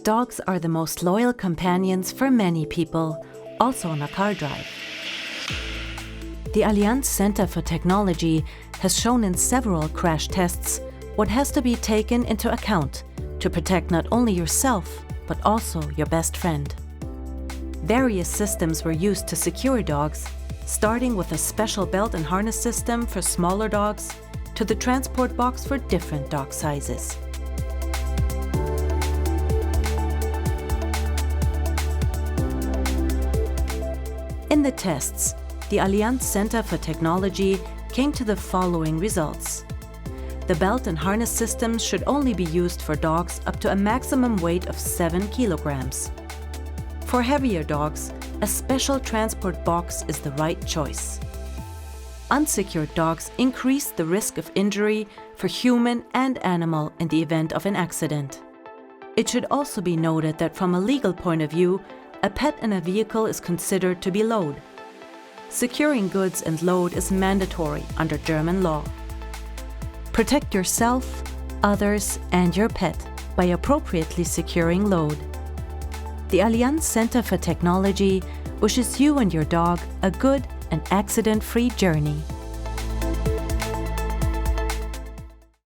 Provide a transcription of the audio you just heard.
Dogs are the most loyal companions for many people, also on a car drive. The Allianz Center for Technology has shown in several crash tests what has to be taken into account to protect not only yourself, but also your best friend. Various systems were used to secure dogs, starting with a special belt and harness system for smaller dogs to the transport box for different dog sizes. In the tests, the Allianz Center for Technology came to the following results. The belt and harness systems should only be used for dogs up to a maximum weight of 7 kilograms. For heavier dogs, a special transport box is the right choice. Unsecured dogs increase the risk of injury for human and animal in the event of an accident. It should also be noted that from a legal point of view, a pet in a vehicle is considered to be load. Securing goods and load is mandatory under German law. Protect yourself, others, and your pet by appropriately securing load. The Allianz Center for Technology wishes you and your dog a good and accident-free journey.